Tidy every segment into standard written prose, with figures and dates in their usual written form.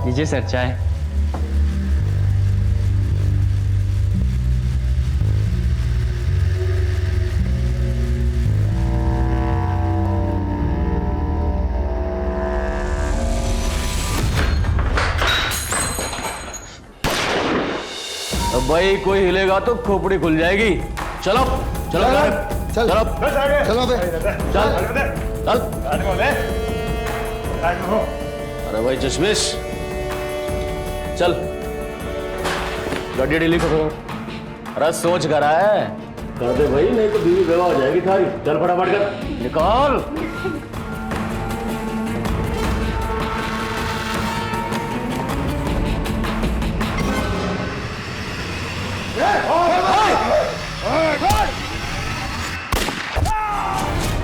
लीजिए सर चाय। अब भाई कोई हिलेगा तो खोपड़ी खुल जाएगी। चलो चलो चल चलो चलो बे। चल चल। अरे भाई चश्मिश चल गाड़ी डीली करो। अरे सोच कर रहा है कर दे भाई, नहीं तो बीवी बेवा हो जाएगी थारी। चल फटाफट कर निकाल।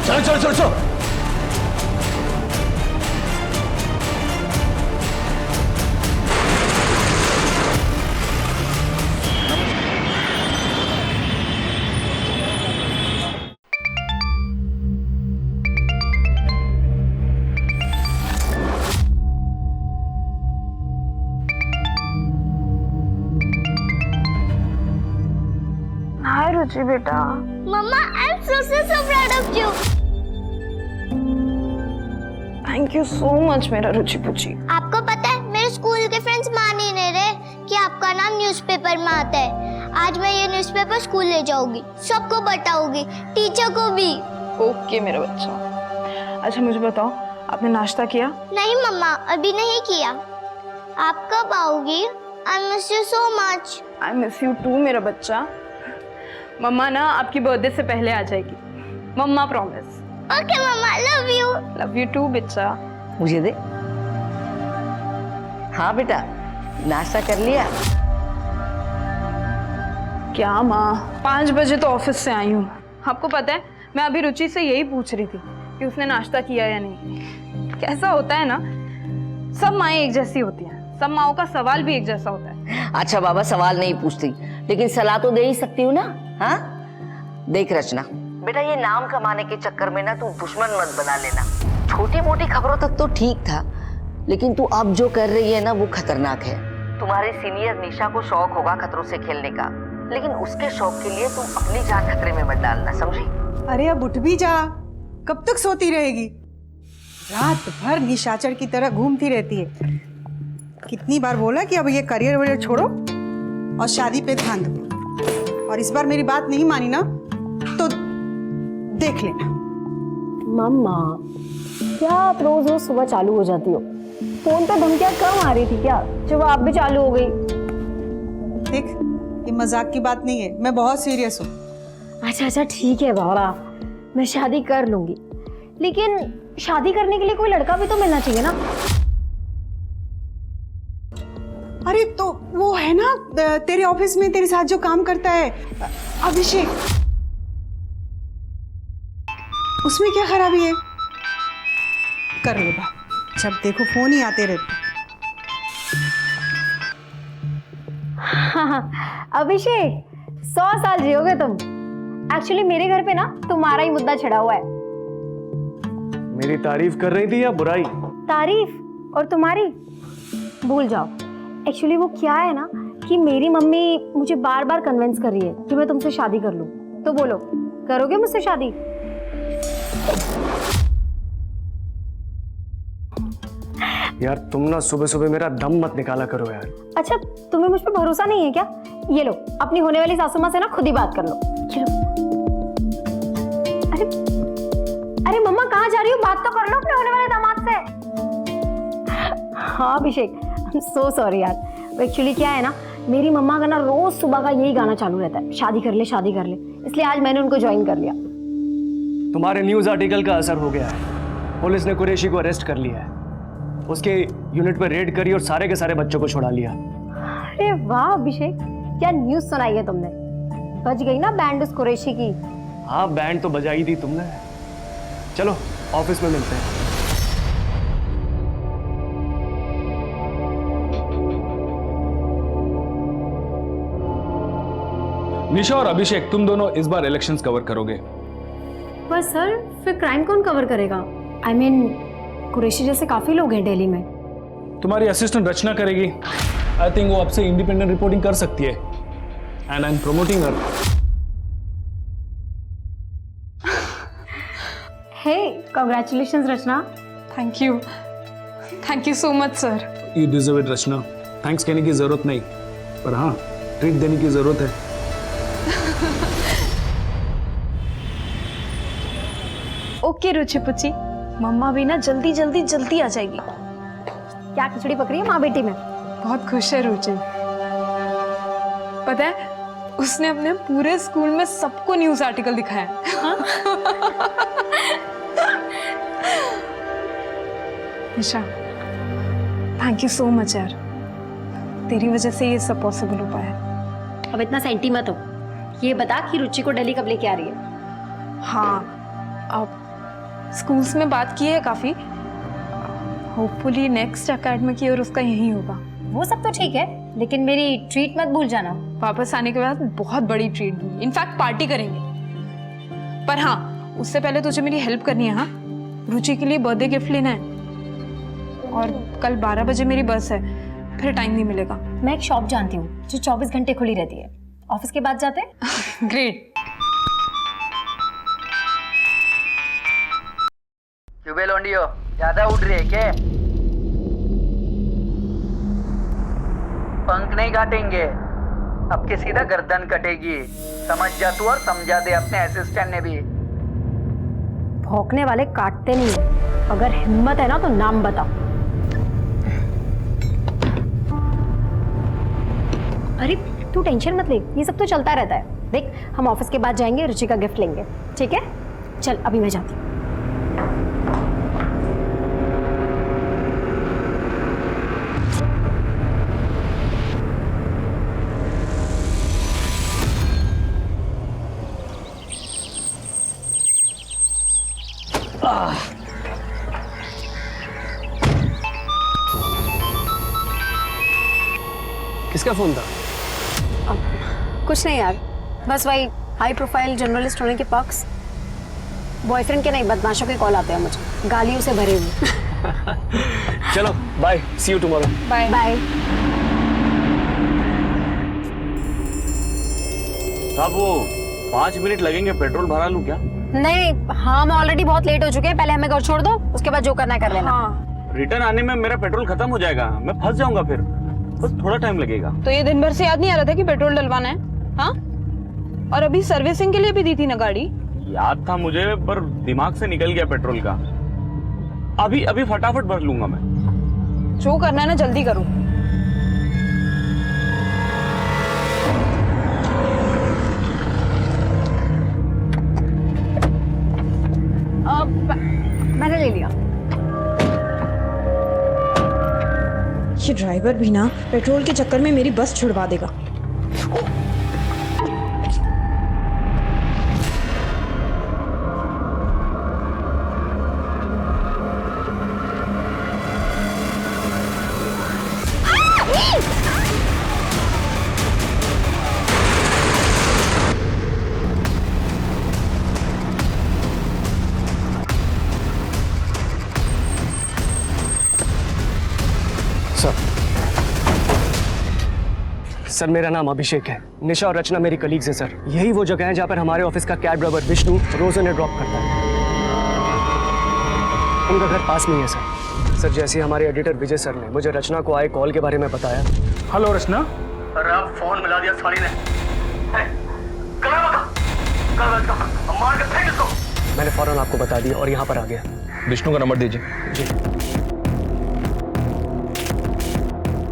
चल चल चल चल। हाय रुचि बेटा। Mamma I am so proud of you. Thank you so much मेरा रुचि पुची। आपको पता है मेरे स्कूल के फ्रेंड्स मान ही नहीं रहे कि आपका नाम न्यूज़पेपर में आता है। आज मैं ये न्यूज़पेपर स्कूल ले जाऊंगी, सबको बताऊंगी, टीचर को भी। ओके मेरा बच्चा। अच्छा मुझे बताओ आपने नाश्ता किया? नहीं मम्मा अभी नहीं किया। आप कब आओगी? I miss you so much. I miss you too मेरा बच्चा। मम्मा ना आपकी बर्थडे से पहले आ जाएगी, mamma promise. Okay mamma love you. Love you too बच्चा। मुझे दे। हाँ बेटा नाश्ता कर लिया? क्या माँ 5 बजे तो ऑफिस से आई हूँ। आपको पता है मैं अभी रुचि से यही पूछ रही थी कि उसने नाश्ता किया या नहीं। कैसा होता है ना, सब माएँ एक जैसी होती हैं, सब माओं का सवाल भी एक जैसा होता है। अच्छा बाबा सवाल नहीं पूछती लेकिन सलाह तो दे ही सकती हूँ ना। हाँ देख रचना बेटा, ये नाम कमाने के चक्कर में ना तू दुश्मन मत बना लेना। छोटी मोटी खबरों तक तो ठीक था लेकिन तू अब जो कर रही है ना वो खतरनाक है। तुम्हारे सीनियर निशा को शौक होगा खतरों से खेलने का, लेकिन उसके शौक के लिए तुम अपनी जान खतरे में मत डालना, समझी? अरे अब उठ भी जा, कब तक सोती रहेगी? रात भर निशाचर की तरह घूमती रहती है। कितनी बार बोला कि अब ये करियर वरियर छोड़ो और शादी पे ध्यान दो, और इस बार मेरी बात नहीं मानी ना तो देख लेना। मम्मा क्या आप रोज रोज सुबह चालू हो जाती हो? फोन पे धमकियां कम आ रही थी क्या जब आप भी चालू हो गई? देख ये मजाक की बात नहीं है, मैं बहुत सीरियस हूँ। अच्छा अच्छा ठीक है बाबा, मैं शादी कर लूंगी, लेकिन शादी करने के लिए कोई लड़का भी तो मिलना चाहिए ना। अरे तो वो है ना तेरे ऑफिस में तेरे साथ जो काम करता है, अभिषेक, उसमें क्या खराबी है? कर लो बात, जब देखो फोन ही आते रहते। हाँ, अभिषेक 100 साल जियोगे तुम। एक्चुअली मेरे घर पे ना तुम्हारा ही मुद्दा छिड़ा हुआ है। मेरी तारीफ कर रही थी या बुराई? तारीफ और तुम्हारी भूल जाओ। एक्चुअली वो क्या है ना कि मेरी मम्मी मुझे बार बार कन्विंस कर रही है कि मैं तुमसे शादी कर लूं। तो बोलो करोगे मुझसे शादी? यार तुम ना सुबह सुबह मेरा दम मत निकाला करो यार। अच्छा तुम्हें मुझ पर भरोसा नहीं है क्या? ये लो अपनी होने वाली सासू माँ से ना खुद ही बात कर लो। चलो। अरे अरे मम्मा कहाँ जा रही हो? बात तो कर लो अपने होने वाले दामाद से। हाँ अभिषेक आई एम सो सॉरी यार। एक्चुअली क्या है ना, मेरी मम्मा का ना रोज सुबह का यही गाना चालू रहता है, शादी कर ले शादी कर ले, इसलिए आज मैंने उनको ज्वाइन कर लिया। तुम्हारे न्यूज आर्टिकल का असर हो गया है। पुलिस ने कुरैशी को अरेस्ट कर लिया है, उसके यूनिट पर रेड करी और सारे के सारे बच्चों को छुड़ा लिया। अरे वाह अभिषेक, क्या न्यूज सुनाई है तुमने? बच गई ना बैंड उस कुरैशी की। हाँ बैंड तो बजाई थी तुमने। चलो ऑफिस में मिलते हैं। निशा और अभिषेक तुम दोनों इस बार इलेक्शंस कवर करोगे। पर सर फिर क्राइम कौन कवर करेगा? आई मीन कुरैशी जैसे काफी लोग हैं दिल्ली में। तुम्हारी असिस्टेंट रचना करेगी। आई थिंक वो आपसे इंडिपेंडेंट रिपोर्टिंग कर सकती है। And I am promoting her. Hey congratulations Rachna. Thank you so much sir. You deserve it Rachna. Thanks कहने की जरूरत नहीं, पर हाँ ट्रीट देने की जरूरत है। ओके रुचि पुची, मम्मा भी ना जल्दी आ जाएगी। क्या खिचड़ी पक रही है माँ बेटी में? बहुत खुश है रुचि। पता है उसने अपने पूरे स्कूल में सबको न्यूज़ आर्टिकल दिखाया। निशा थैंक यू सो मच यार, तेरी वजह से ये सब पॉसिबल हो पाया। अब इतना सेंटी मत हो। ये बता कि रुचि को दिल्ली कब लेके आ रही है? हाँ अब स्कूल्स में बात की है काफ़ी। होपफुली नेक्स्ट एकेडमिक ईयर उसका यही होगा। वो सब तो ठीक है, लेकिन मेरी ट्रीट मत भूल जाना। वापस आने के बाद बहुत बड़ी ट्रीट दूंगी, इनफैक्ट पार्टी करेंगे। पर हाँ उससे पहले तुझे मेरी हेल्प करनी है। हाँ रुचि के लिए बर्थडे गिफ्ट लेना है और कल 12 बजे मेरी बस है, फिर टाइम नहीं मिलेगा। मैं एक शॉप जानती हूँ जो 24 घंटे खुली रहती है। ऑफिस के बाद जाते हैं। ग्रेट। क्यों लोंडियो ज्यादा उड़ रही है क्या? पंख नहीं काटेंगे, अब के सीधा गर्दन कटेगी। समझ जा तू और समझा दे अपने असिस्टेंट ने भी। भौंकने वाले काटते नहीं है। अगर हिम्मत है ना तो नाम बता। अरे तू टेंशन मत ले, ये सब तो चलता रहता है। देख हम ऑफिस के बाद जाएंगे, रुचि का गिफ्ट लेंगे, ठीक है? चल अभी मैं जाती हूँ। किसका फोन था? कुछ नहीं यार, बस वही हाई प्रोफाइल जर्नलिस्ट होने के पक्ष बॉयफ्रेंड के नहीं बदमाशों के कॉल आते हैं मुझे, गालियों से भरे हुए। चलो bye, see you tomorrow. Bye bye. साहब वो 5 मिनट लगेंगे, पेट्रोल भरा लूं क्या? नहीं हाँ, हम ऑलरेडी बहुत लेट हो चुके हैं। पहले हमें घर छोड़ दो, उसके बाद जो करना है कर लेना। हाँ रिटर्न आने में मेरा पेट्रोल खत्म हो जाएगा, मैं फंस जाऊंगा, फिर बस थोड़ा टाइम लगेगा। तो ये दिन भर से याद नहीं आ रहा था कि पेट्रोल डलवाना है? हाँ और अभी सर्विसिंग के लिए भी दी थी ना गाड़ी। याद था मुझे, पर दिमाग से निकल गया पेट्रोल का। अभी अभी फटाफट भर लूंगा मैं। जो करना है ना जल्दी करो। मैंने ले लिया। ये ड्राइवर भी ना पेट्रोल के चक्कर में मेरी बस छुड़वा देगा। सर मेरा नाम अभिषेक है। निशा और रचना मेरी कलीग्स हैं सर। यही वो जगह है जहाँ पर हमारे ऑफिस का कैब ड्राइवर विष्णु रोज उन्हें ड्रॉप करता है। उनका घर पास में ही है सर। सर जैसे हमारे एडिटर विजय सर ने मुझे रचना को आए कॉल के बारे में बताया। हेलो रचना। अरे आप फोन मिला दिया साली ने। मार के फेंक इसको। मैंने फौरन आपको बता दिया और यहाँ पर आ गया। विष्णु का नंबर दीजिए। जी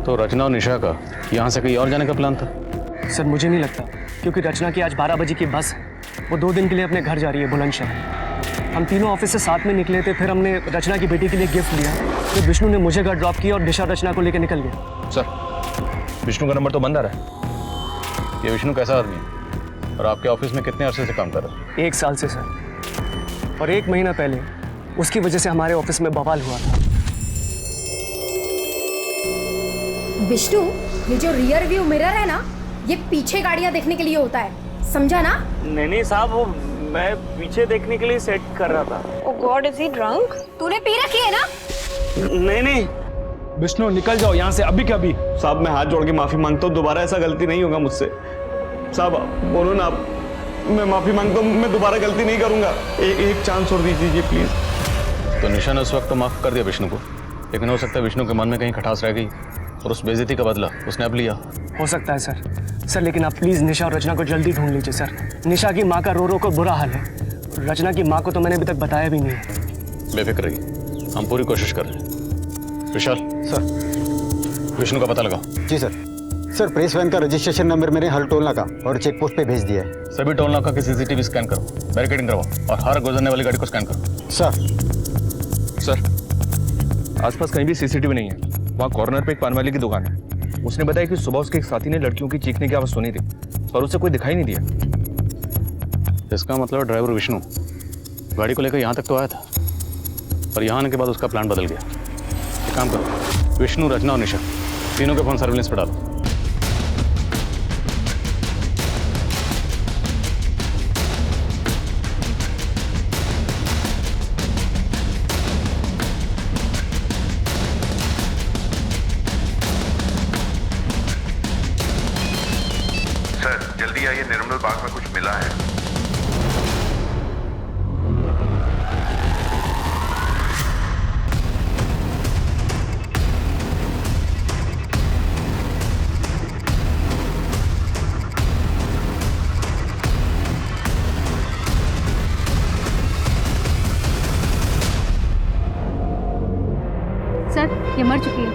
तो रचना और निशा का यहाँ से कहीं और जाने का प्लान था? सर मुझे नहीं लगता, क्योंकि रचना की आज 12 बजे की बस है। वो 2 दिन के लिए अपने घर जा रही है बुलंदशहर। हम तीनों ऑफिस से साथ में निकले थे, फिर हमने रचना की बेटी के लिए गिफ्ट लिया। फिर विष्णु ने मुझे घर ड्रॉप किया और निशा रचना को लेकर निकल गया। सर विष्णु का नंबर तो बंद आ रहा है। ये विष्णु कैसा आदमी है और आपके ऑफिस में कितने अरसे से काम कर रहा है? 1 साल से सर, और 1 महीना पहले उसकी वजह से हमारे ऑफिस में बवाल हुआ था। विष्णु, ये जो रियर व्यू मिरर है ना, ये पीछे गाड़ियां देखने के लिए होता है, समझा ना? नहीं साहब, वो मैं पीछे देखने के लिए सेट कर रहा था। ओह गॉड, इज ही ड्रंक? तूने पी रखी है ना? नहीं विष्णु निकल जाओ यहाँ से अभी के अभी। साहब मैं हाथ जोड़ के माफी मांगता हूँ, दोबारा ऐसा गलती नहीं होगा मुझसे। साहब बोलो ना आप, मैं माफी मांगता हूँ, मैं दोबारा गलती नहीं करूंगा। एक चांस और दीजिए प्लीज। तो निशा ने उस वक्त तो माफ कर दिया विष्णु को, लेकिन हो सकता है विष्णु के मन में कहीं खटास रह गई और उस बेइज्जती का बदला उसने अब लिया। हो सकता है सर, लेकिन आप प्लीज़ निशा और रचना को जल्दी ढूंढ लीजिए सर। निशा की माँ का रो रो को बुरा हाल है, रचना की माँ को तो मैंने अभी तक बताया भी नहीं है। बेफिक्र रहिए, हम पूरी कोशिश कर रहे हैं। विशाल सर। विष्णु का पता लगाओ। जी सर। सर प्रेस वैन का रजिस्ट्रेशन नंबर मैंने हर टोल नाका और चेक पोस्ट पे भेज दिया है। सभी टोल नाका की सीसीटीवी स्कैन करो, बैरिकेडिंग करवाओ और हर गुजरने वाली गाड़ी को स्कैन करो। सर आसपास कहीं भी सीसीटीवी नहीं है। वहाँ कॉर्नर पे एक पान वाले की दुकान है, उसने बताया कि सुबह उसके एक साथी ने लड़कियों की चीखने की आवाज़ सुनी थी पर उसे कोई दिखाई नहीं दिया। इसका मतलब ड्राइवर विष्णु गाड़ी को लेकर यहाँ तक तो आया था, पर यहाँ आने के बाद उसका प्लान बदल गया। एक काम करो, विष्णु, रचना और निशा तीनों के फोन सर्विलेंस पे डालो। सर जल्दी आइए, निर्मल बाग में कुछ मिला है। सर ये मर चुकी है।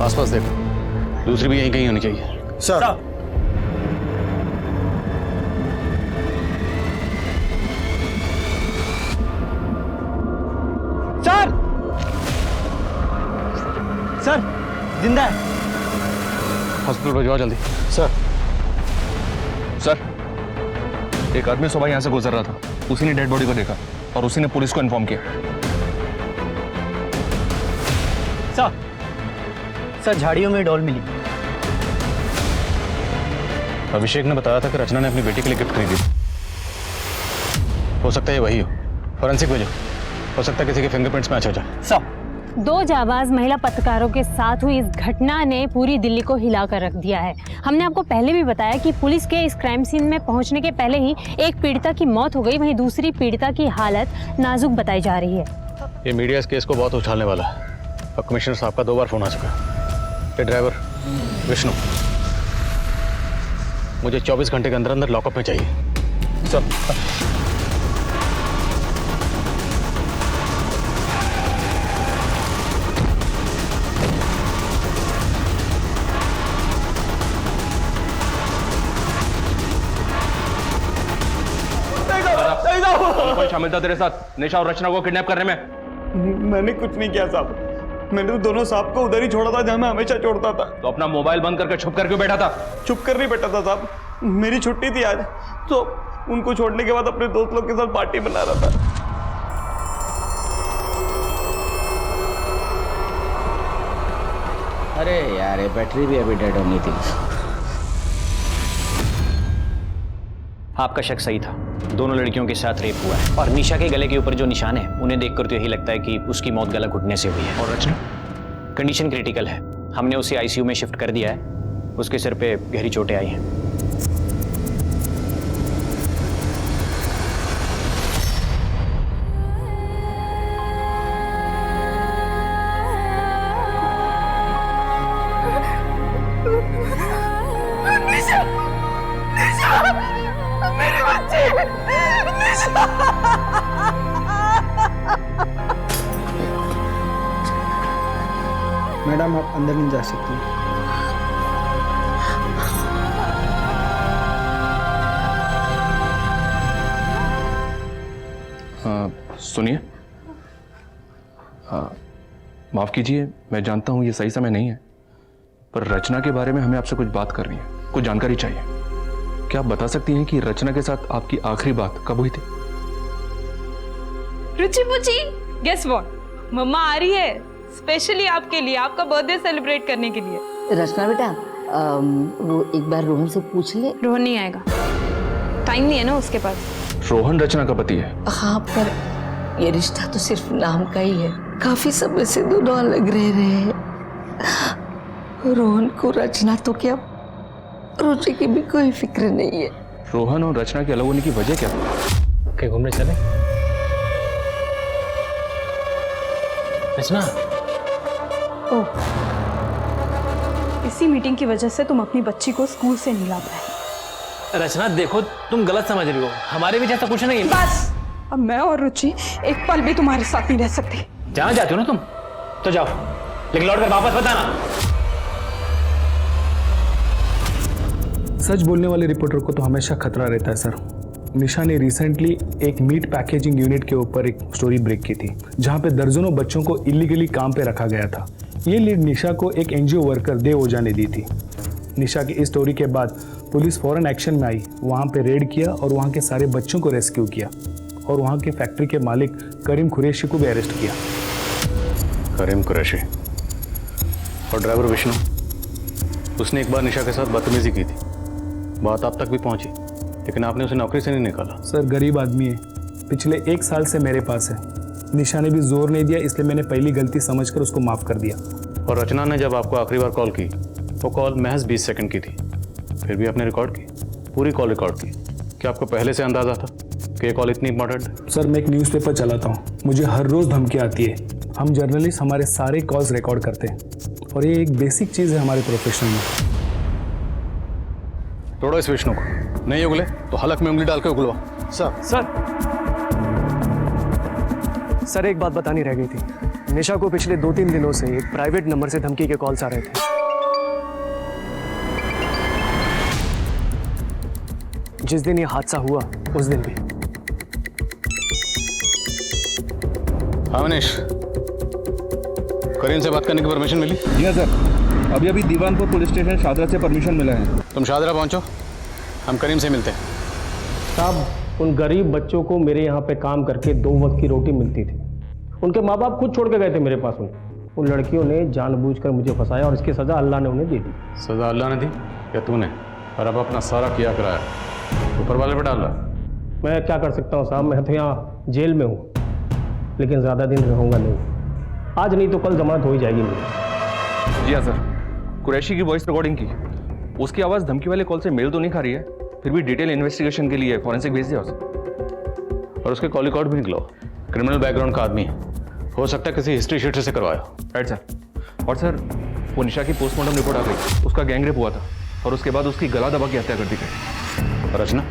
आसपास देखो, दूसरी भी यहीं कहीं होनी चाहिए। सर सर जिंदा है। हॉस्पिटल भिजवाओ जल्दी। सर एक आदमी सुबह यहाँ से गुजर रहा था, उसी ने डेड बॉडी को देखा और उसी ने पुलिस को इन्फॉर्म किया। सर झाड़ियों में डॉल मिली। अभिषेक ने बताया था कि रचना ने अपनी बेटी के लिए गिफ्ट खरीदी। हो सकता है ये वही हो। फॉरेंसिक भेजो, हो सकता है किसी के फिंगरप्रिंट्स मैच हो जाए। दो जाबाज महिला पत्रकारों के साथ हुई इस घटना ने पूरी दिल्ली को हिलाकर रख दिया है। हमने आपको पहले भी बताया कि पुलिस के इस क्राइम सीन में पहुंचने के पहले ही एक पीड़िता की मौत हो गई, वहीं दूसरी पीड़िता की हालत नाजुक बताई जा रही है। ये मीडिया इस केस को बहुत उछालने वाला है और कमिश्नर साहब का 2 बार फोन आ चुका है। ये ड्राइवर विष्णु मुझे 24 घंटे के अंदर अंदर लॉकअप में चाहिए। सर कोई शामिल था तेरे साथ निशा और रचना को किडनैप करने में? मैंने कुछ नहीं किया साहब, मैंने तो दोनों साहब को उधर ही छोड़ा था जहां मैं हमेशा छोड़ता था। तो अपना मोबाइल बंद करके छुप कर क्यों बैठा था? चुप कर नहीं बैठा था साहब, मेरी छुट्टी थी आज, तो उनको छोड़ने के बाद अपने दोस्त लोग के साथ पार्टी बना रहा था। अरे यार ये बैटरी भी अभी डेड होनी थी। आपका शक सही था, दोनों लड़कियों के साथ रेप हुआ है और निशा के गले के ऊपर जो निशान है उन्हें देखकर तो यही लगता है कि उसकी मौत गला घुटने से हुई है। और रचना? कंडीशन क्रिटिकल है, हमने उसे आईसीयू में शिफ्ट कर दिया है, उसके सिर पे गहरी चोटें आई हैं। मैडम आप अंदर नहीं जा सकती। सुनिए, माफ कीजिए, मैं जानता हूं ये सही समय नहीं है, पर रचना के बारे में हमें आपसे कुछ बात करनी है, कुछ जानकारी चाहिए। क्या आप बता सकती हैं कि रचना के साथ आपकी आखिरी बात कब हुई थी? रुचि पुची, गेस व्हाट, मम्मा आ रही है स्पेशली आपके लिए, आपका बर्थडे सेलिब्रेट करने के लिए। रचना बेटा वो एक बार रोहन से पूछ ले। रोहन नहीं आएगा, टाइम नहीं है ना उसके पास। रोहन रचना का पति है? हाँ पर ये रिश्ता तो सिर्फ नाम का ही है। काफी समय से दोनों अलग रह रहे हैं। रोहन को रचना तो क्या, रुचि की भी कोई फिक्र नहीं है। रोहन और रचना के अलग होने की वजह क्या? कहीं घूमने चले? रचना, ओह, इसी मीटिंग की वजह से तुम अपनी बच्ची को स्कूल से नहीं ला पाए। रचना देखो, तुम गलत समझ रही हो। हमारे भी जैसा कुछ नहीं है। बस, अब मैं और रुचि एक पल भी तुम्हारे साथ नहीं रह सकती। जहाँ जाती हो ना तुम, तो जाओ, लेकिन लौट कर वापस बताना। सच बोलने वाले रिपोर्टर को तो हमेशा खतरा रहता है सर। निशा ने रिसेंटली एक मीट पैकेजिंग यूनिट के ऊपर एक स्टोरी ब्रेक की थी, जहां पे दर्जनों बच्चों को इलीगली काम पे रखा गया था। ये लीड निशा को एक एनजीओ वर्कर देव ओझा ने दी थी। निशा की इस स्टोरी के बाद पुलिस फौरन एक्शन में आई, वहां पे रेड किया और वहां के सारे बच्चों को रेस्क्यू किया और वहां के फैक्ट्री के मालिक करीम कुरैशी को भी अरेस्ट किया। करीम कुरैशी और ड्राइवर विष्णु, उसने एक बार निशा के साथ बदतमीजी की थी। बात आप तक भी पहुंची, लेकिन आपने उसे नौकरी से नहीं निकाला। सर गरीब आदमी है, पिछले 1 साल से मेरे पास है। निशा ने भी जोर नहीं दिया, इसलिए मैंने पहली गलती समझकर उसको माफ कर दिया। और रचना ने जब आपको आखिरी बार कॉल की, वो कॉल महज 20 सेकंड की थी, फिर भी आपने रिकॉर्ड की, पूरी कॉल रिकॉर्ड की। क्या आपको पहले से अंदाजा था कि ये कॉल इतनी इंपॉर्टेंट है? सर मैं एक न्यूज़पेपर चलाता हूँ, मुझे हर रोज़ धमकी आती है। हम जर्नलिस्ट हमारे सारे कॉल्स रिकॉर्ड करते हैं और ये एक बेसिक चीज़ है हमारे प्रोफेशन में। तोड़ो इस विष्णु को, नहीं उगले तो हलक में उंगली डाल के उगलवा। सर एक बात बतानी रह गई थी। निशा को पिछले 2-3 दिनों से एक प्राइवेट नंबर से धमकी के कॉल्स आ रहे थे। जिस दिन ये हादसा हुआ उस दिन भी। हाँ मनीष, करीम से बात करने की परमिशन मिली? जी हाँ सर, अभी दीवानपुर पुलिस स्टेशन शादरा से परमिशन मिला है। तुम शादरा पहुंचो, हम करीम से मिलते हैं। साहब, उन गरीब बच्चों को मेरे यहाँ पे काम करके 2 वक्त की रोटी मिलती थी। उनके माँ बाप खुद छोड़ के गए थे मेरे पास उन्हें। उन लड़कियों ने जानबूझकर मुझे फंसाया और इसकी सज़ा अल्लाह ने उन्हें दे दी। सज़ा अल्लाह ने दी या तूने? और अब अपना सारा किया कराया ऊपर वाले पे डाल रहा। मैं क्या कर सकता हूँ साहब, मैं तो यहाँ जेल में हूँ, लेकिन ज़्यादा दिन रहूँगा नहीं। आज नहीं तो कल जमानत हो ही जाएगी मेरी। जी हाँ सर, कुरैशी की वॉइस रिकॉर्डिंग की, उसकी आवाज़ धमकी वाले कॉल से मेल तो नहीं खा रही है, फिर भी डिटेल इन्वेस्टिगेशन के लिए फॉरेंसिक भेज दिया उसे। और उसके कॉल रिकॉर्ड भी निकला, क्रिमिनल बैकग्राउंड का आदमी है, हो सकता है किसी हिस्ट्री शीट से करवाया। Right sir. और सर वो निशा की पोस्टमार्टम रिपोर्ट आ गई, उसका गैंगरेप हुआ था और उसके बाद उसकी गला दबा के हत्या कर दी गई। रचना?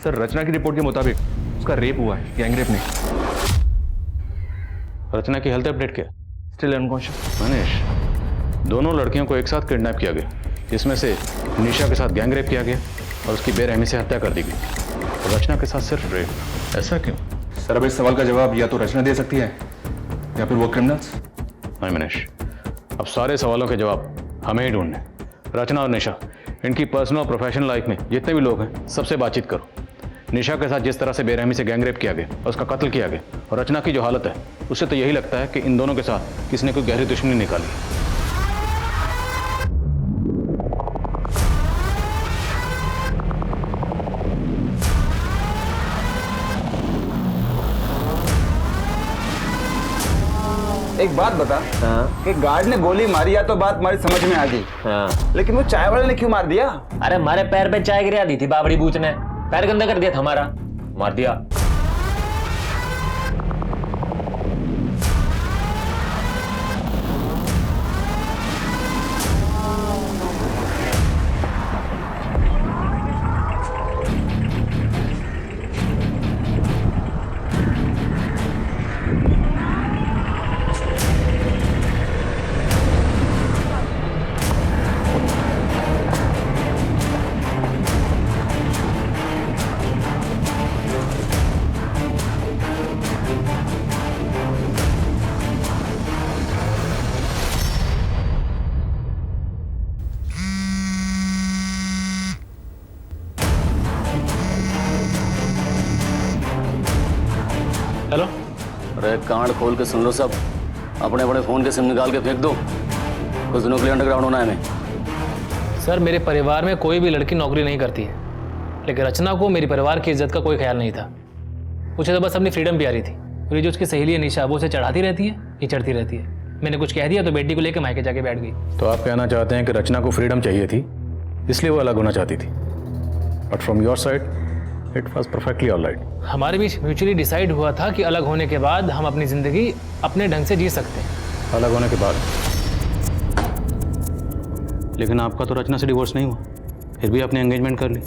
सर रचना की रिपोर्ट के मुताबिक उसका रेप हुआ है, गैंगरेप नहीं। रचना की हेल्थ अपडेट क्या? Still unconscious. मनीष, दोनों लड़कियों को एक साथ किडनैप किया गया, जिसमें से निशा के साथ गैंगरेप किया गया और उसकी बेरहमी से हत्या कर दी गई। रचना के साथ सिर्फ रेप, ऐसा क्यों? सर अब इस सवाल का जवाब या तो रचना दे सकती है या फिर वो क्रिमिनल्स। नहीं मनीष, अब सारे सवालों के जवाब हमें ही ढूंढने। रचना और निशा, इनकी पर्सनल और प्रोफेशनल लाइफ में जितने भी लोग हैं सबसे बातचीत करो। निशा के साथ जिस तरह से बेरहमी से गैंगरेप किया गया और उसका कत्ल किया गया, और रचना की जो हालत है, उससे तो यही लगता है कि इन दोनों के साथ किसी ने कोई गहरी दुश्मनी निकाली। एक बात बता, कि गार्ड ने गोली मारी या तो बात हमारी समझ में आ गई, लेकिन वो चाय वाले ने क्यों मार दिया? अरे हमारे पैर पे चाय गिरा दी थी बाबड़ी बूच ने, पैर गंदा कर दिया था हमारा, मार दिया। हेलो। अरे कांड खोल के सुन लो सब, अपने अपने फोन के सिम निकाल के फेंक दो, कुछ दिनों के लिए अंडरग्राउंड होना है हमें। सर मेरे परिवार में कोई भी लड़की नौकरी नहीं करती है, लेकिन रचना को मेरी परिवार की इज्जत का कोई ख्याल नहीं था। मुझे तो बस अपनी फ्रीडम प्यारी थी। और ये जो उसकी सहेली है निशा, वो उसे चढ़ाती रहती है, ये चढ़ती रहती है। मैंने कुछ कह दिया तो बेटी को लेकर मायके जाके बैठ गई। तो आप कहना चाहते हैं कि रचना को फ्रीडम चाहिए थी, इसलिए वो अलग होना चाहती थी, but from your side it was perfectly all right. हमारे बीच म्यूचुअली डिसाइड हुआ था कि अलग होने के बाद हम अपनी ज़िंदगी अपने ढंग से जी सकते हैं। अलग होने के बाद? लेकिन आपका तो रचना से डिवोर्स नहीं हुआ, फिर भी आपने एंगेजमेंट कर ली,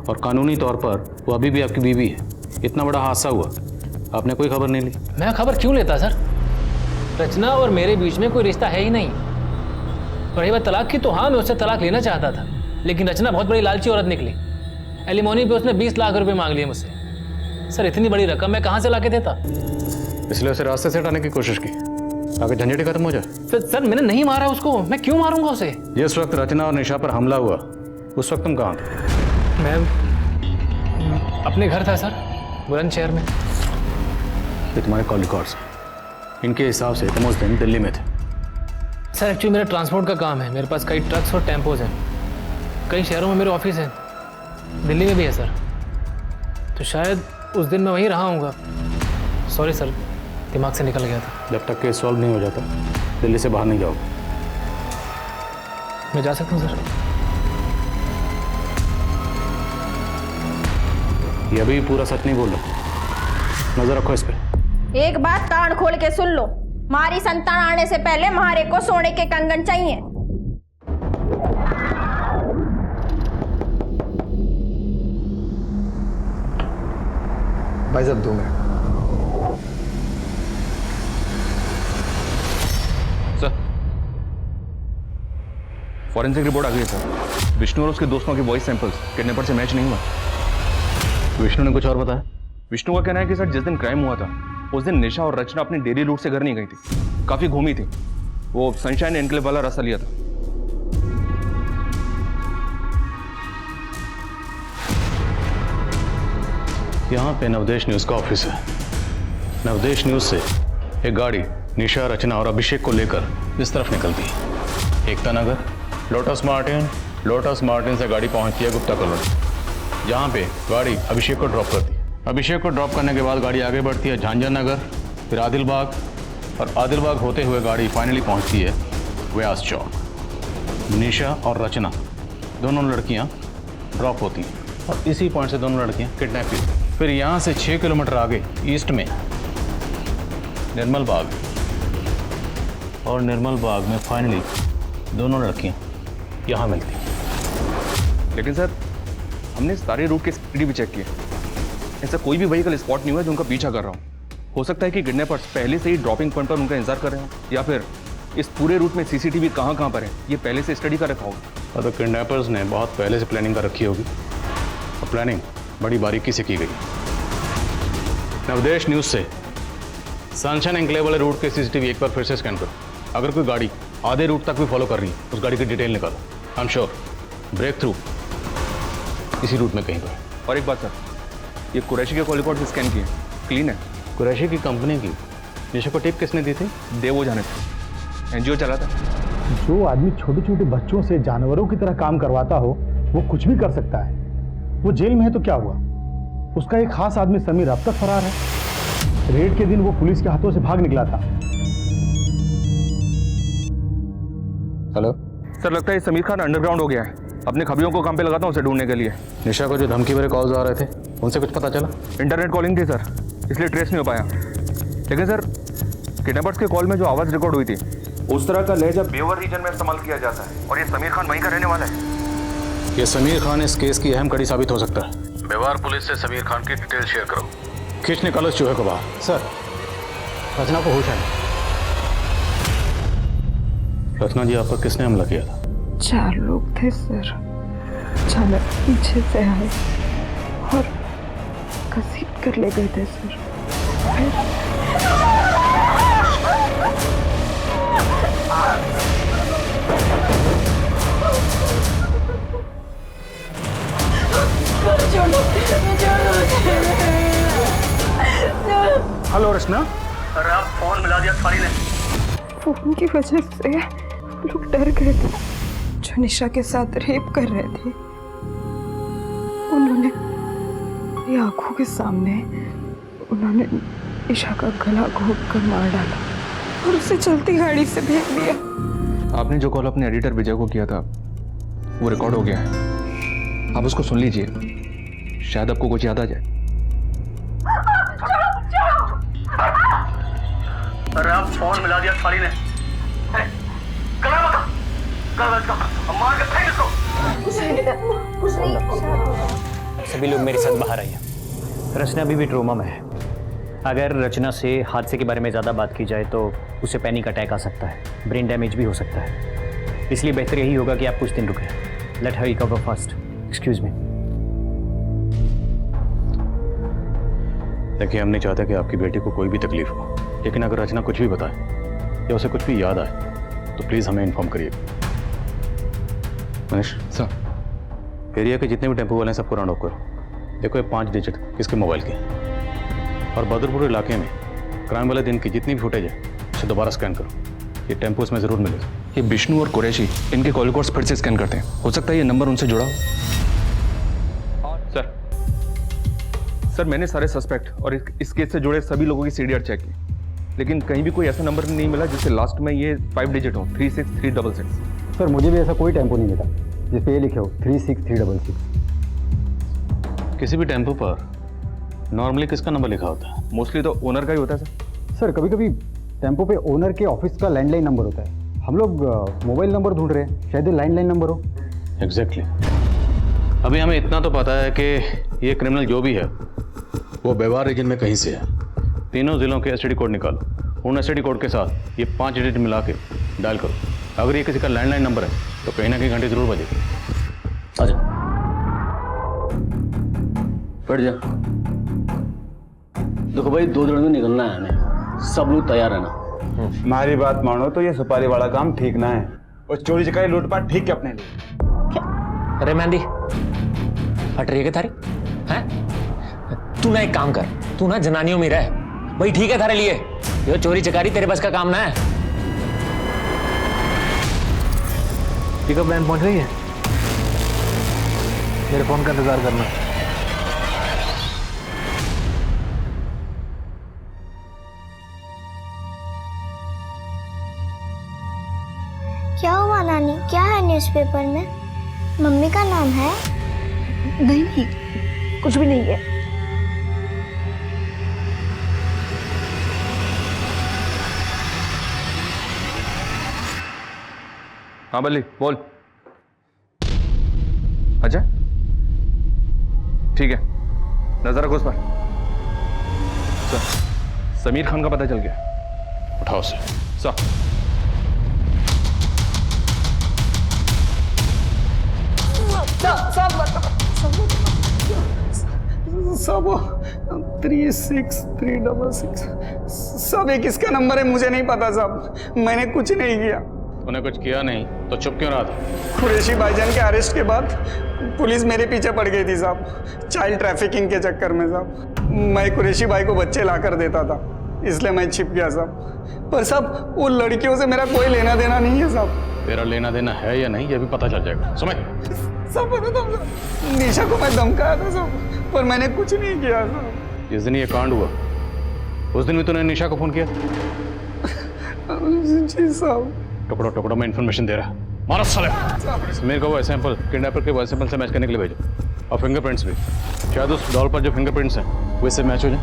और कानूनी तौर पर वो अभी भी आपकी बीवी है। इतना बड़ा हादसा हुआ, आपने कोई खबर नहीं ली। मैं खबर क्यों लेता सर? रचना और मेरे बीच में कोई रिश्ता है ही नहीं। रही बात तलाक की, तो हाँ, मैं उससे तलाक लेना चाहता था, लेकिन रचना बहुत बड़ी लालची औरत निकली। एलिमोनी पे उसने 20 लाख रुपए मांग लिए मुझसे। सर इतनी बड़ी रकम मैं कहाँ से ला के देता? इसलिए उसे रास्ते से हटाने की कोशिश की ताकि झंझट खत्म हो जाए। सर मैंने नहीं मारा उसको, मैं क्यों मारूंगा उसे? जिस वक्त रचना और निशा पर हमला हुआ उस वक्त तुम कहाँ थे? मैं अपने घर था सर, बुलंदशहर में। ये तुम्हारे कॉल रिकॉर्ड्स, इनके हिसाब से तुम उस दिन दिल्ली में थे। सर एक्चुअली मेरा ट्रांसपोर्ट का काम है, मेरे पास कई ट्रक्स और टेम्पोज हैं, कई शहरों में मेरे ऑफिस हैं, दिल्ली में भी है सर। तो शायद उस दिन मैं वहीं रहा हूँगा। सॉरी सर, दिमाग से निकल गया था। जब तक केस सॉल्व नहीं हो जाता दिल्ली से बाहर नहीं जाओगे। मैं जा सकता हूँ सर? ये अभी पूरा सच नहीं बोल रहा, नजर रखो इस पे। एक बात कान खोल के सुन लो, हमारी संतान आने से पहले हमारे को सोने के कंगन चाहिए। भाई साहब 2 मिनट। सर फॉरेंसिक रिपोर्ट आ गई है सर। विष्णु और उसके दोस्तों के वॉइस सैंपल्स किडनैपर से मैच नहीं हुआ। विष्णु ने कुछ और बताया? विष्णु का कहना है कि सर जिस दिन क्राइम हुआ था उस दिन निशा और रचना अपनी डेली रूट से घर नहीं गई थी, काफी घूमी थी। वो सनशाइन एनक्लेव वाला रास्ता लिया था। यहाँ पे नवदेश न्यूज का ऑफिस है। नवदेश न्यूज से एक गाड़ी निशा, रचना और अभिषेक को लेकर इस तरफ निकलती है। एकता नगर, लोटस मार्टिन से गाड़ी पहुंचती है गुप्ता कॉलोनी, जहाँ पे गाड़ी अभिषेक को ड्रॉप करती है। अभिषेक को ड्रॉप करने के बाद गाड़ी आगे बढ़ती है झांझर नगर, फिर आदिलबाग, और आदिलबाग होते हुए गाड़ी फाइनली पहुंचती है व्यास चौक। निशा और रचना दोनों लड़कियां ड्रॉप होती हैं और इसी पॉइंट से दोनों लड़कियां किडनैप की। फिर यहाँ से 6 किलोमीटर आगे ईस्ट में निर्मल बाग, और निर्मल बाग में फाइनली दोनों लड़कियां यहाँ मिलती हैं। लेकिन सर हमने सारे रूट के सीसीटीवी चेक किए, ऐसा कोई भी व्हीकल स्पॉट नहीं हुआ जो उनका पीछा कर रहा हूँ। हो सकता है कि किडनैपर्स पहले से ही ड्रॉपिंग पॉइंट पर उनका इंतजार कर रहे हो, या फिर इस पूरे रूट में सीसीटीवी कहाँ पर है ये पहले से स्टडी कर रखा होगा। तो किडनैपर्स ने बहुत पहले से प्लानिंग कर रखी होगी, और प्लानिंग बड़ी बारीकी से की गई। नवदेश न्यूज से सनशाइन एनक्लेव वाले रूट के सीसीटीवी एक बार फिर से स्कैन करो। अगर कोई गाड़ी आधे रूट तक भी फॉलो कर रही है उस गाड़ी की डिटेल निकालो। I am sure break through इसी रूट में कहीं पर। और एक बात सर, ये कुरैशी के कॉल रिकॉर्ड से स्कैन किए, क्लीन है। कुरैशी की कंपनी की निशा को टिप किसने दी थी? देवो जाने थे, एनजीओ चला था। जो आदमी छोटे छोटे बच्चों से जानवरों की तरह काम करवाता हो वो कुछ भी कर सकता है। वो जेल में है तो क्या हुआ? उसका एक खास आदमी समीर अब तक फरार है। रेड के दिन वो पुलिस के हाथों से भाग निकला था। हेलो सर, लगता है समीर खान अंडरग्राउंड हो गया है। अपने खबरियों को काम पे लगाता हूँ उसे ढूंढने के लिए। निशा को जो धमकी भरे कॉल्स आ रहे थे उनसे कुछ पता चला? इंटरनेट कॉलिंग थी सर, इसलिए ट्रेस नहीं हो पाया। लेकिन सर किडनैपर्स के कॉल में जो आवाज़ रिकॉर्ड हुई थी उस तरह का लहजा बेवर रीजन में इस्तेमाल किया जाता है, और ये समीर खान वहीं का रहने वाला है। ये समीर खान इस केस की अहम कड़ी साबित हो सकता है। बेवार पुलिस से समीर खान की डिटेल शेयर करो। खींच निकालो इस चूहे को बाहर। सर रचना को होश है। रचना जी, आप पर किसने हमला किया था? 4 लोग थे सर, अचानक पीछे से आए और घसीट कर ले गए थे सर। हेलो रचना। अरे आप फोन मिला दिया थाली ने। फोन की वजह से लोग डर गए थे। जो निशा के साथ रेप कर रहे थे उन्होंने मेरी आंखों के सामने उन्होंने ईशा का गला घोट कर मार डाला और उसे चलती गाड़ी से फेंक दिया। आपने जो कॉल अपने एडिटर विजय को किया था वो रिकॉर्ड हो गया है, आप उसको सुन लीजिए, शायद आपको कुछ याद आ जाए। अरे आप फोन मिला दिया साली ने। मार के फेंक इसको। सभी लोग मेरे साथ बाहर आइए। रचना अभी भी ट्रोमा में है। अगर रचना से हादसे के बारे में ज़्यादा बात की जाए तो उसे पैनिक अटैक आ सकता है, ब्रेन डैमेज भी हो सकता है। इसलिए बेहतर यही होगा कि आप कुछ दिन रुकें। Let her recover fast. Excuse me. देखिए, हम नहीं चाहते कि आपकी बेटी को कोई भी तकलीफ हो, लेकिन अगर रचना कुछ भी बताए या उसे कुछ भी याद आए तो प्लीज़ हमें इन्फॉर्म करिए। मनीष सर, एरिया के जितने भी टेम्पो वाले हैं सबको राउंड ऑफ करो। देखो ये 5 डिजिट किसके मोबाइल के, और बहादुरपुर इलाके में क्राइम वाले दिन की जितनी भी फुटेज है उसे दोबारा स्कैन करो। ये टेम्पो इसमें ज़रूर मिलेगा। ये विष्णु और कुरैशी इनके कॉल रिकॉर्ड्स फिर से स्कैन करते हैं, हो सकता है ये नंबर उनसे जुड़ा हो। सर मैंने सारे सस्पेक्ट और इस केस से जुड़े सभी लोगों की सीडीआर चेक की, लेकिन कहीं भी कोई ऐसा नंबर नहीं मिला जिससे लास्ट में ये 5 डिजिट हो, 36366। सर मुझे भी ऐसा कोई टेम्पो नहीं मिला जिस पे ये लिखे हो 36366। किसी भी टेम्पो पर नॉर्मली किसका नंबर लिखा होता है? मोस्टली तो ओनर का ही होता है सर कभी कभी टेम्पो पे ओनर के ऑफिस का लैंडलाइन नंबर होता है। हम लोग मोबाइल नंबर ढूंढ रहे हैं, शायद लैंडलाइन नंबर हो। एग्जैक्टली। अभी हमें इतना तो पता है कि ये क्रिमिनल जो भी है वो व्यवहार रीजन में कहीं से है। तीनों जिलों के एसटीडी कोड निकालो, उन एसटीडी कोड के साथ ये 5 डिजिट मिला के डायल करो। अगर ये किसी का लैंडलाइन नंबर है तो कहीं ना कहीं घंटे जरूर बजेगी। आजा, बैठ जा। देखो भाई, 2 दिन में निकलना है हमें, सब लोग तैयार है ना? हमारी बात मानो तो ये सुपारी वाला काम ठीक ना है, और चोरी चकारी लूटपाट ठीक है अपने लिए। अरे मेहंदी, हट रही है क्या थारी? हैं? तू ना एक काम कर, तू ना जनानियों में रह भाई, ठीक है थारे लिए। ये चोरी चकारी तेरे बस का काम ना है। पिकअप वैन पहुंच गई है, मेरे फोन का इंतजार करना। क्या हुआ नानी, क्या है न्यूज़पेपर में? मम्मी का नाम है? नहीं, कुछ भी नहीं है। हाँ बल्ली बोल। अच्छा ठीक है, नजर रखो उस पर। समीर खान का पता चल गया, उठाओ उसे। सब 36366 सब एक किसका नंबर है मुझे नहीं पता साहब, मैंने कुछ नहीं किया। तूने कुछ किया नहीं तो चुप क्यों रहा था? कुरैशी भाईजान के अरेस्ट के बाद पुलिस मेरे पीछे पड़ गई थी साहब, चाइल्ड ट्रैफिकिंग के चक्कर में साहब। मैं कुरैशी भाई को बच्चे ला कर देता था, इसलिए मैं छिप गया साहब। पर साहब वो लड़कियों से मेरा कोई लेना देना नहीं है साहब। तेरा लेना देना है या नहीं ये भी पता चल जाएगा, समझ? सब पता था, निशा को मैं धमकाया था साहब, पर मैंने कुछ नहीं किया साहब। जिस दिन ये कांड हुआ उस दिन भी तूने निशा को फोन किया? जी साहब। टुकड़ों टुकड़ों में इन्फॉर्मेशन दे रहा है। मारो साले। मेरे को वो सैंपल किडनैपर के वॉइस सैंपल से मैच करने के लिए भेजो, और फिंगरप्रिंट्स भी। शायद उस डॉल पर जो फिंगरप्रिंट्स हैं वो इससे मैच हो जाए।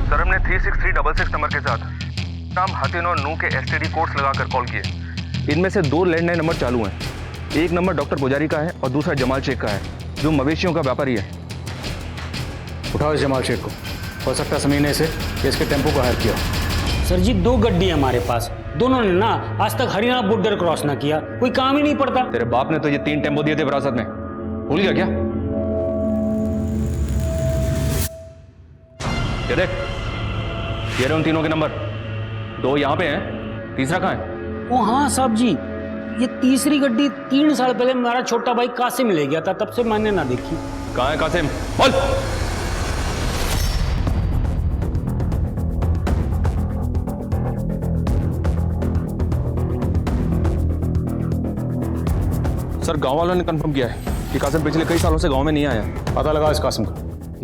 सर हमने 36366 नंबर के साथ नाम हतिन और नू के एसटीडी कोड्स लगाकर कॉल किए। इनमें से 2 लैंडलाइन नंबर चालू हैं। एक नंबर डॉक्टर पुजारी का है और दूसरा जमाल शेख का है, जो मवेशियों का व्यापारी है। उठाओ इस जमाल शेख को, हो सकता है समीर ने इसे इसके टेम्पो को हायर किया। सर जी 2 गड्डी है हमारे पास, दोनों ने ना आज तक हरियाणा बॉर्डर क्रॉस ना किया, कोई काम ही नहीं पड़ता। तेरे बाप ने तो ये 3 टेम्पो दिए थे विरासत में, भूल गया क्या? ये देख, ये रहे उन तीनों के नंबर, 2 यहाँ पे हैं, तीसरा कहाँ है? ओ हाँ साहब जी, ये तीसरी गड्डी 3 साल पहले मेरा छोटा भाई कासिम ले गया था, तब से मैंने ना देखी। कहाँ है कासिम? बोल। सर गांव वालों ने कंफर्म किया है कि कासिम पिछले कई सालों से गांव में नहीं आया। पता लगा इस कासिम का।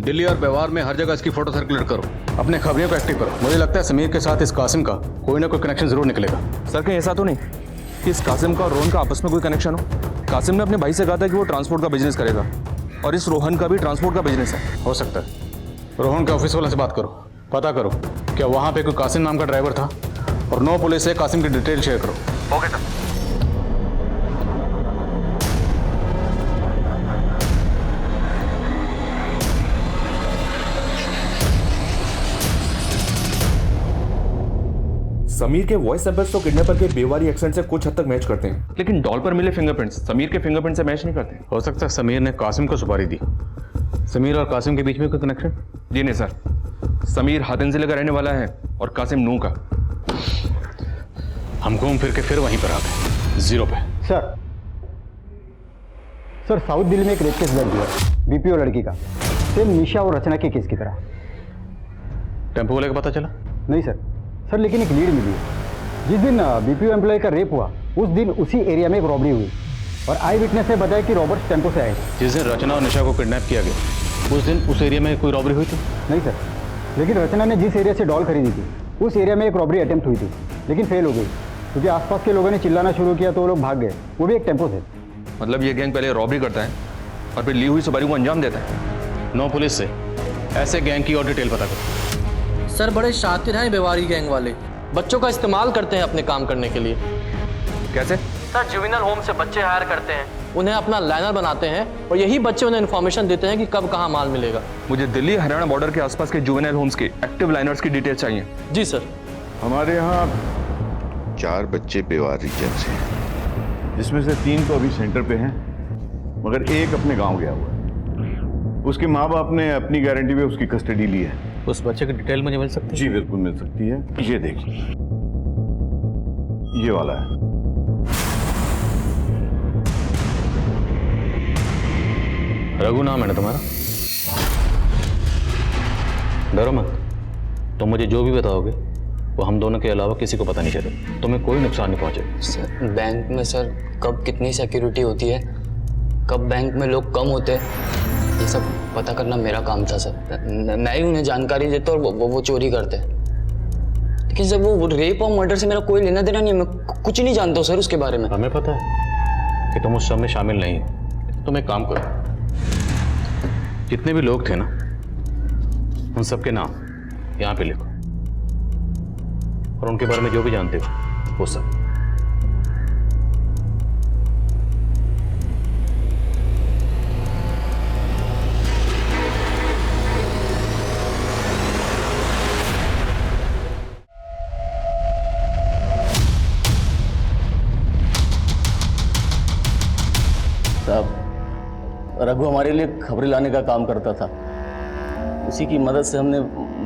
दिल्ली और व्यवहार में हर जगह इसकी फोटो सर्कुलेट करो, अपने खबरियों को एक्टिव करो। मुझे लगता है समीर के साथ इस कासिम का कोई ना कोई कनेक्शन जरूर निकलेगा। सर कहीं ऐसा तो नहीं कि इस कासिम का और रोहन का आपस में कोई कनेक्शन हो? कासिम ने अपने भाई से कहा था कि वो ट्रांसपोर्ट का बिजनेस करेगा और इस रोहन का भी ट्रांसपोर्ट का बिजनेस है। हो सकता है। रोहन के ऑफिस वाले से बात करो, पता करो क्या वहां पे कोई कासिम नाम का ड्राइवर था, और 9 पुलिस से कासिम की डिटेल शेयर करो। Okay sir. समीर के वॉइस सैंपल्स तो किडनैपर के बेवारी एक्सेंट से कुछ हद तक मैच करते हैं, लेकिन डॉल पर मिले फिंगरप्रिंट्स समीर के फिंगरप्रिंट से मैच नहीं करते। हो सकता है समीर ने कासिम को सुपारी दी। समीर और कासिम के बीच में कोई कनेक्शन? जी नहीं सर, समीर हातिन जिले का रहने वाला है और कासिम नू का। हम घूम फिर के फिर वहीं पर आ गए, 0 पे। सर साउथ दिल्ली में एक रेप केस दर्ज हुआ है, बीपीओ लड़की का, सेम निशा और रचना के केस की तरह। टेम्पो वाले का पता चला? नहीं सर लेकिन एक लीड मिली है। जिस दिन बीपीओ एम्प्लॉय का रेप हुआ उस दिन उसी एरिया में एक रॉबरी हुई और आई विटनेस ने बताया कि रॉबर्ट्स टेम्पो से आए थे। जिस दिन रचना और निशा को किडनैप किया गया उस दिन उस एरिया में कोई रॉबरी हुई थी? नहीं सर, लेकिन रचना ने जिस एरिया से डॉल खरीदी थी उस एरिया में एक रॉबरी अटेम्प्ट हुई थी, लेकिन फेल हो गई क्योंकि आसपास के लोगों ने चिल्लाना शुरू किया तो वो लोग भाग गए, वो भी एक टेम्पो से। मतलब ये गैंग पहले रॉबरी करता है और फिर ली हुई सुपारी को अंजाम देता है। 9 पुलिस से ऐसे गैंग की और डिटेल पता करो। सर बड़े शातिर हैं बेवारी गैंग वाले, बच्चों का इस्तेमाल करते हैं अपने काम करने के लिए। कैसे? सर जुवेनाइल होम से बच्चे हायर करते हैं, उन्हें अपना लाइनर बनाते हैं और यही बच्चे उन्हें इन्फॉर्मेशन देते हैं कि कब कहाँ माल मिलेगा। मुझे दिल्ली हरियाणा बॉर्डर के आसपास के जुवेनाइल होम्स के एक्टिव लाइनर्स की डिटेल चाहिए। जी सर। हमारे यहाँ 4 बच्चे बेवार रीजन से हैं, जिसमें से 3 तो अभी सेंटर पे हैं, मगर एक अपने गांव गया हुआ है। उसके माँ बाप ने अपनी गारंटी पे उसकी कस्टडी ली है। उस बच्चे की डिटेल मुझे मिल सकती है? जी बिल्कुल मिल सकती है। ये देखिए, ये वाला है। रघु नाम है ना तुम्हारा? डरो मत, तुम मुझे जो भी बताओगे वो हम दोनों के अलावा किसी को पता नहीं चलेगा, तुम्हें कोई नुकसान नहीं पहुंचेगा। सर बैंक में सर कब कितनी सिक्योरिटी होती है, कब बैंक में लोग कम होते हैं, ये सब पता करना मेरा काम था सर। मैं ही उन्हें जानकारी देता और वो चोरी करते। लेकिन सर वो रेप और मर्डर से मेरा कोई लेना देना नहीं है, मैं कुछ नहीं जानता हूँ सर उसके बारे में। हमें पता है कि तुम उस सब में शामिल नहीं हो। तुम एक काम करो, जितने भी लोग थे ना उन सबके नाम यहाँ पे लिखो और उनके बारे में जो भी जानते हो वो सब। साहब रघु हमारे लिए खबरें लाने का काम करता था, उसी की मदद से हमने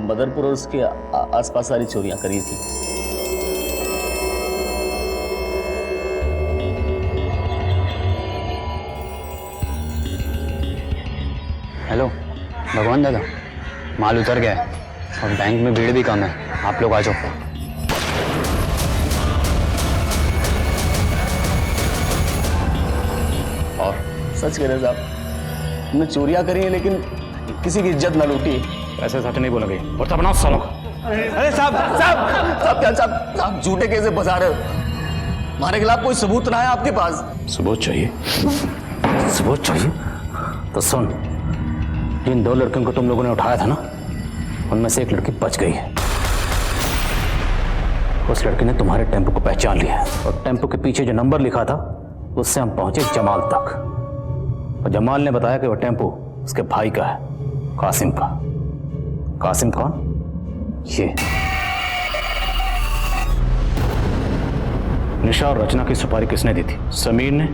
बदरपुर और उसके आसपास सारी चोरियां करी थी। हेलो भगवान दादा, माल उतर गया है और बैंक में भीड़ भी कम है, आप लोग आ जाओ। और सच कह रहे साहब, हमने चोरियां करी हैं लेकिन किसी की इज्जत ना लूटी। ऐसे सच नहीं बोलोगे और तब ना सालों का। अरे साहब साहब साहब क्या साहब झूठे कैसे फंसा रहे हो? हमारे खिलाफ कोई सबूत ना है आपके पास? सबूत चाहिए? सबूत चाहिए तो सुन, जिन 2 लड़कियों को तुम लोगों ने उठाया था ना, उनमें से एक लड़की बच गई है। उस लड़की ने तुम्हारे टेम्पो को पहचान लिया है और टेम्पो के पीछे जो नंबर लिखा था उससे हम पहुंचे जमाल तक, और जमाल ने बताया कि वह टेम्पो उसके भाई का है, कासिम का। कासिम कौन? ये निशा और रचना की सुपारी किसने दी थी? समीर ने,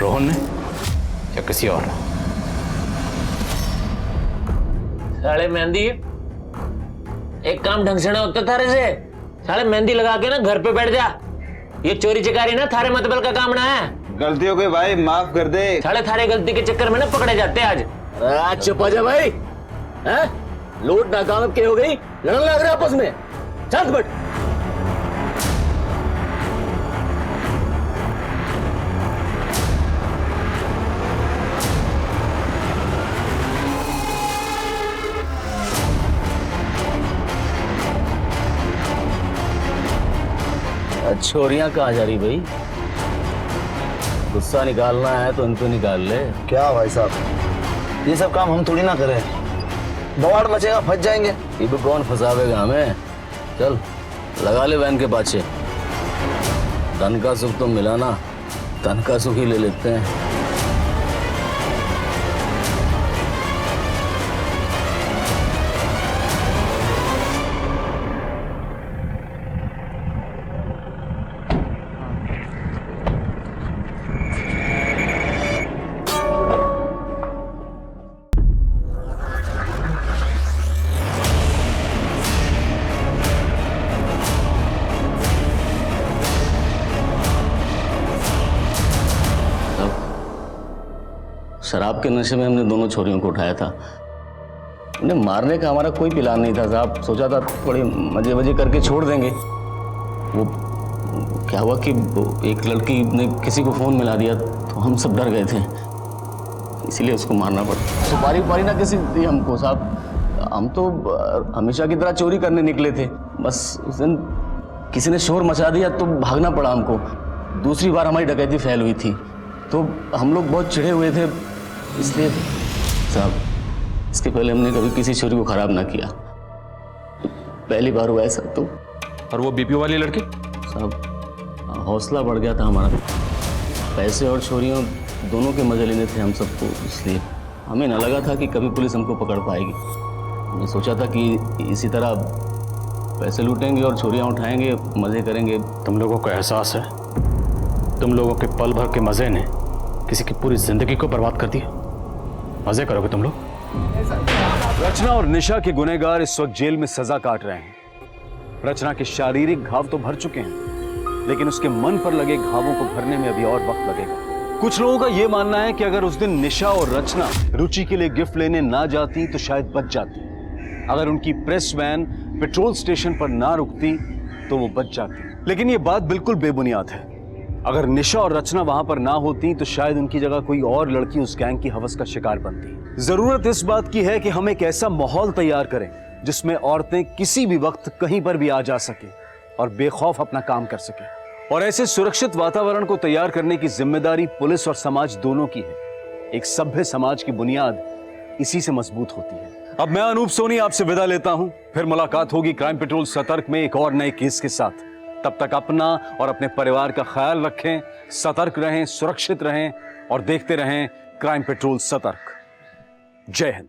रोहन ने या किसी और ने? साले मेहंदी, एक काम ढंग से ना होता थारे से। साले मेहंदी लगा के ना घर पे बैठ जा, ये चोरी चकारी ना थारे मतबल का काम ना है। गलती हो गई भाई, माफ कर दे। साले थारे गलती के चक्कर में ना पकड़े जाते आज। आज चुप हो जा भाई, लूट नाकाम के हो गई, लड़ने लग रहे आपस में। शांत बैठ। छोरियां कहाँ जा रही भाई? गुस्सा निकालना है तो इनको निकाल ले। क्या भाई साहब, ये सब काम हम थोड़ी ना करें, बवाड़ मचेगा, फंस जाएंगे। ये भी कौन फंसावेगा हमें? चल लगा ले वैन के पाछे। धन का सुख तो मिला ना, तन का सुख ही ले लेते हैं। शराब के नशे में हमने दोनों छोरियों को उठाया था। उन्हें मारने का हमारा कोई प्लान नहीं था साहब। सोचा था थोड़ी मजे वजे करके छोड़ देंगे। वो क्या हुआ कि एक लड़की ने किसी को फ़ोन मिला दिया तो हम सब डर गए थे, इसीलिए उसको मारना पड़ा। सुपारी उपारी ना किसी दी हमको साहब। हम तो हमेशा की तरह चोरी करने निकले थे, बस उस दिन किसी ने शोर मचा दिया तो भागना पड़ा हमको। दूसरी बार हमारी डकैती फैल हुई थी तो हम लोग बहुत चिढ़े हुए थे, इसलिए साहब इसके पहले हमने कभी किसी चोरी को खराब ना किया, पहली बार हुआ ऐसा। तो और वो बीपीओ वाली लड़की? साहब हौसला बढ़ गया था हमारा। पैसे और चोरियों दोनों के मजे लेने थे हम सबको, इसलिए हमें ना लगा था कि कभी पुलिस हमको पकड़ पाएगी। हमने सोचा था कि इसी तरह पैसे लूटेंगे और चोरियां उठाएंगे, मजे करेंगे। तुम लोगों को एहसास है तुम लोगों के पल भर के मजे ने किसी की पूरी जिंदगी को बर्बाद कर दिया? मजे करोगे तुम लोग? रचना और निशा के गुनहगार इस वक्त जेल में सजा काट रहे हैं। रचना के शारीरिक घाव तो भर चुके हैं, लेकिन उसके मन पर लगे घावों को भरने में अभी और वक्त लगेगा। कुछ लोगों का यह मानना है कि अगर उस दिन निशा और रचना रुचि के लिए गिफ्ट लेने ना जाती तो शायद बच जाती। अगर उनकी प्रेस वैन पेट्रोल स्टेशन पर ना रुकती तो वो बच जाती। लेकिन ये बात बिल्कुल बेबुनियाद है। अगर निशा और रचना वहां पर ना होती तो शायद उनकी जगह कोई और लड़की उस गैंग की हवस का शिकार बनती। जरूरत इस बात की है कि हम एक ऐसा माहौल तैयार करें जिसमें औरतें किसी भी वक्त कहीं पर भी आ जा सके और बेखौफ अपना काम कर सके। और ऐसे सुरक्षित वातावरण को तैयार करने की जिम्मेदारी पुलिस और समाज दोनों की है। एक सभ्य समाज की बुनियाद इसी से मजबूत होती है। अब मैं अनूप सोनी आपसे विदा लेता हूं, फिर मुलाकात होगी क्राइम पेट्रोल सतर्क में एक और नए केस के साथ। तब तक अपना और अपने परिवार का ख्याल रखें, सतर्क रहें, सुरक्षित रहें और देखते रहें क्राइम पेट्रोल सतर्क। जय हिंद।